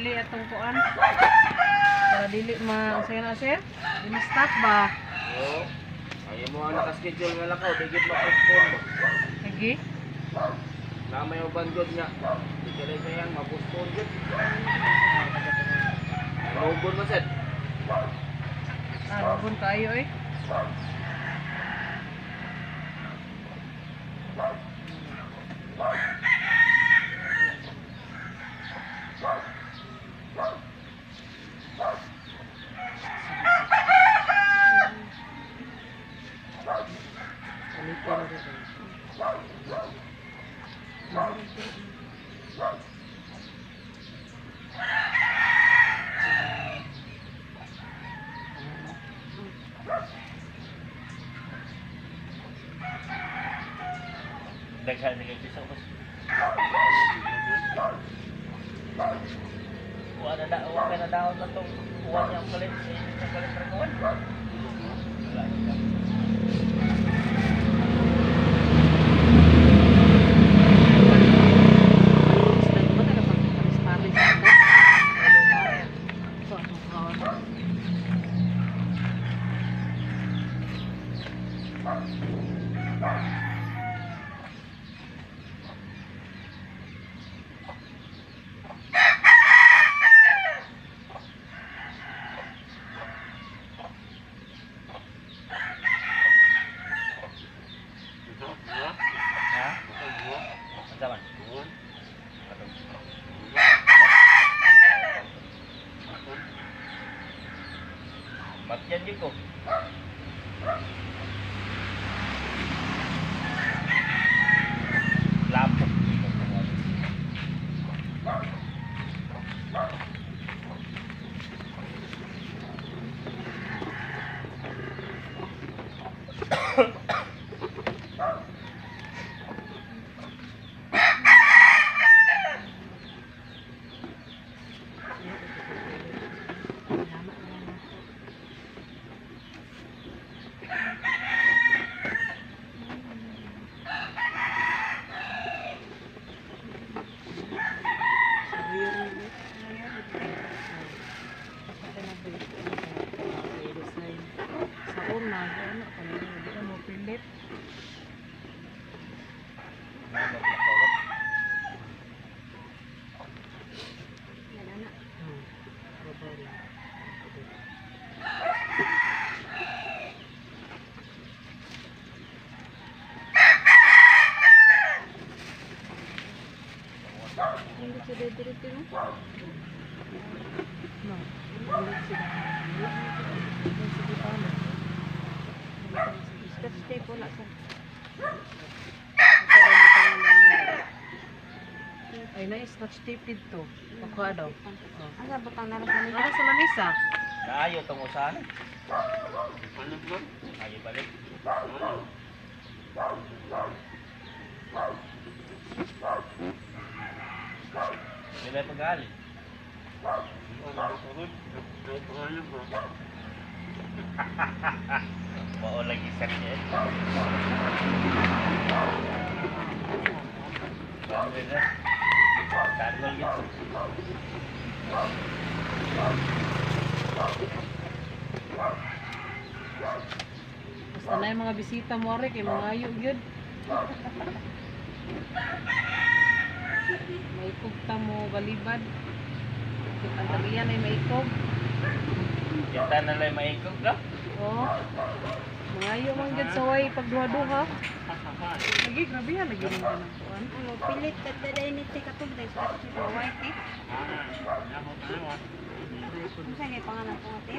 dili atong kuan. Para dili ma-usay na sir. Ini-stop ba? Oo. Ayaw mo ang nakaschedule nga lakaw, di gid ma-postpone mo. Lagi? Na may uban gud nga. Di kaya kayang ma-postpone gud. Lubon mo sad. Lubon kayo eh. Daghan ni kay sa bus. Wa na daon na tong uwan yang palit sa palit perkuan. Matyan yun ko. Lapok. Ay na scotch tape dito. Pagka daw. Asa butang na sa Ano sa lamisa? Naayo tong usahan. Ano ba? Ayo balik. Dili pagali. Mau lagi set ya. Tanggol gitu. Basta na yung mga bisita mo rin, kay mga ayo yun. May kugta mo balibad. Ang talian ay may kog. Kita na lang maikog ka. Oo. Mga ayo mang dyan sa way pagduha-duha. Lagi, grabe yan. Lagi rin ka ng kuhan. ano pilit tadaday ni tika tugday sa white eh. Unsa kay pangalan ko ate?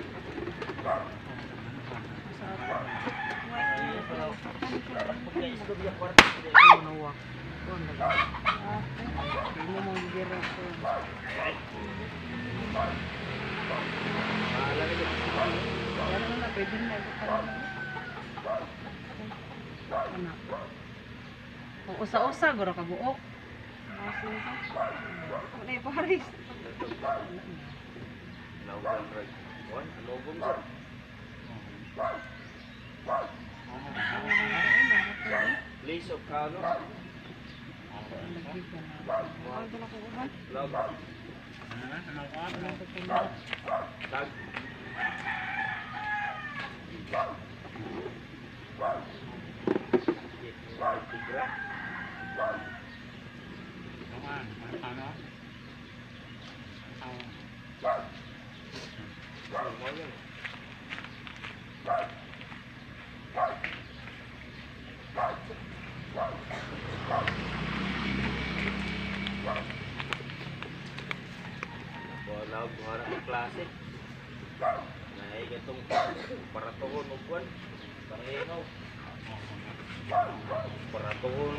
White. Ay, nawa. Kuhan lagi. Hindi mo mong gira ko. Ano na, pwede na. Ano? Kung usa-usa, guro ka buok. Wala paris. Laugan right. One, logom sa. Place of Kano. Lagi ka na. Ano na ko uban? Log. Ano to na? Tag. Tigra. Mo yun. Wala ko harap ng klase. Naay gatong para tuhon og kwan. Pareho. Para tuhon.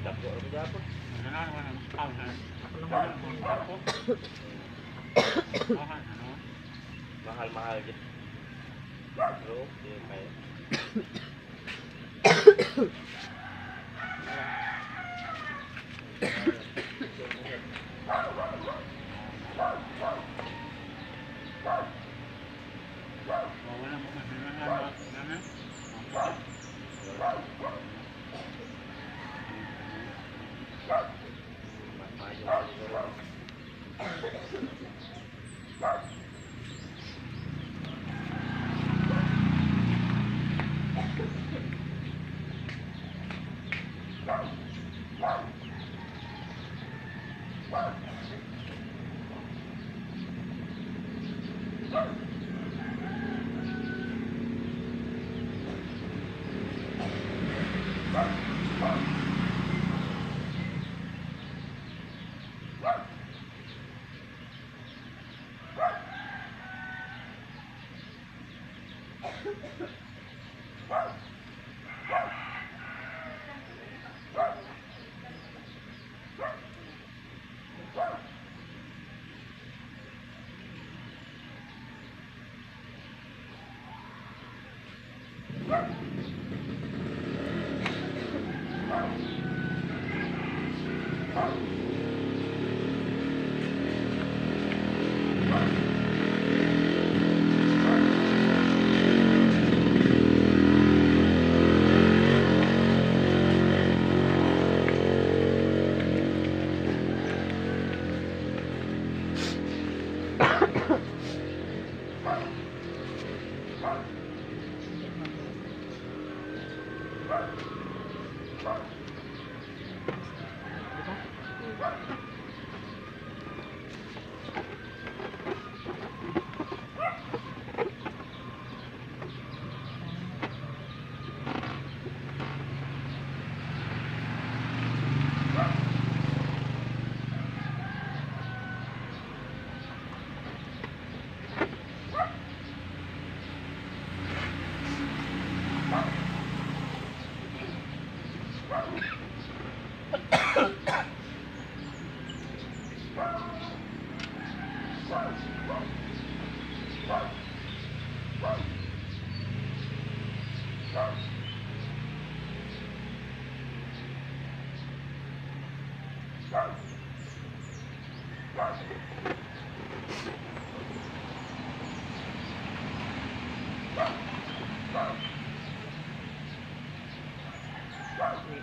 Dako ang japon. Mahal-mahal gitu. Bro, dia kayak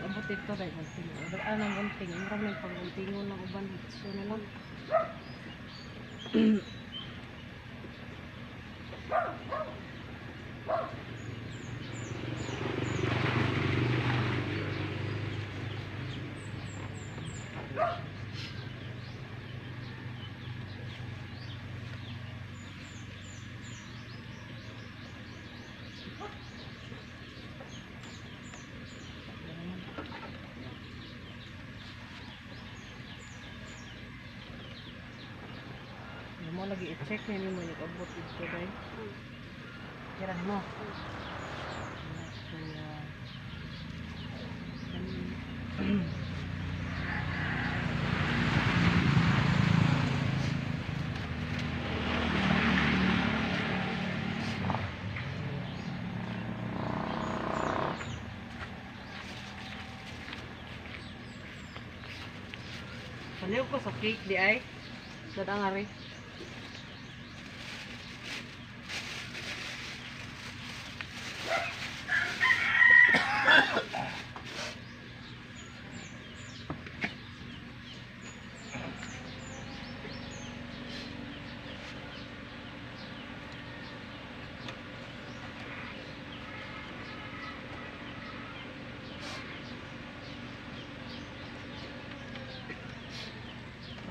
abot ito dahil gunting. Ano ang gunting? Marang may pagguntingon ng uban. So na lang. Mo lagi i-check na mo yung abot dito dahil. Kira mo. Paliw ko sa cake di ay. Dadang ari.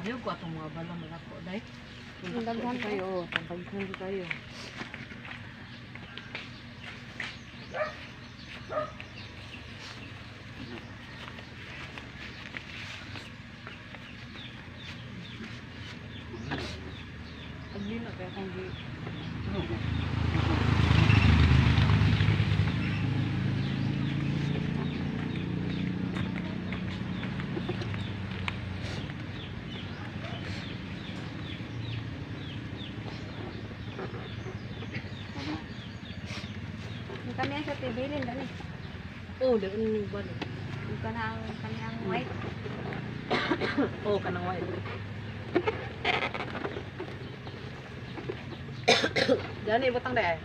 Ayaw ko atong mga balang mga ako, day. Ang daghan kayo, tampaghan kayo. Agli na kaya kang gi. Yung kanya sa tibilin dali. Oh, di yung balik. Yung kanyang white. Oh, kanang white. Dani, butang deh.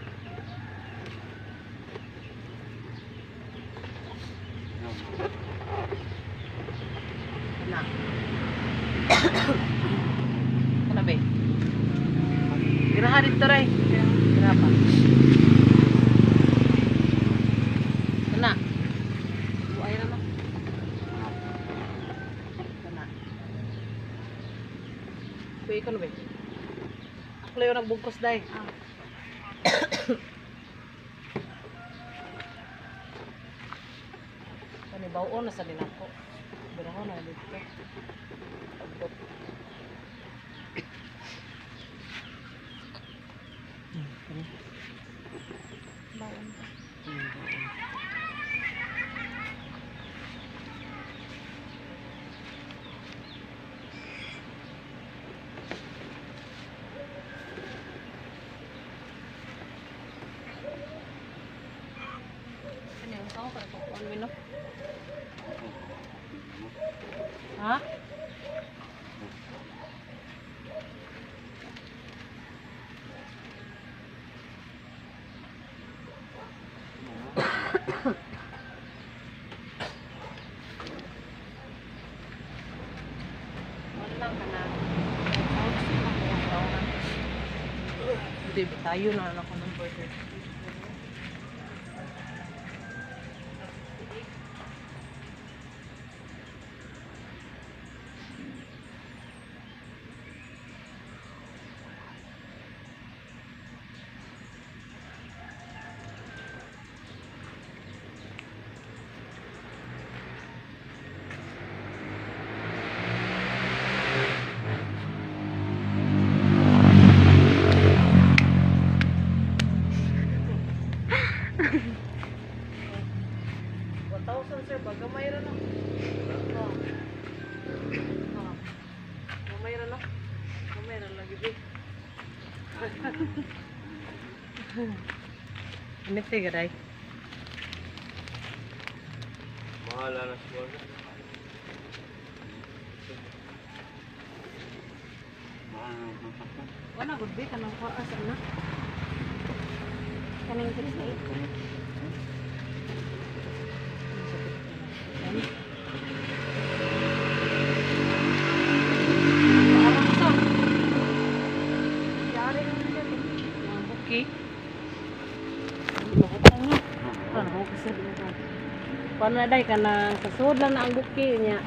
Nah. Kenapa? Geraha dito ray. Berapa? Kena. Bu air ano? Kena. Kuya ko na ba? Ako lang yung nagbungkos day. Ah. Kanibaw na sa dinako. Biraho na dito. Abot. Bawon. Ano yung tao ka na 1 minute? Ha? Wala ka na. Hindi, tayo na ako ng burger. Sir, baga mayroon no. Oh. Oh. Mayroon no. Mayroon lagi di. Ini tiga day. Mahala na siguro. Wala gud bi kanang kuas na. Kaning 68. Okay. Mahutang na. Ano kasi dito. Paano na day ka na sa sud lang na ang buki niya.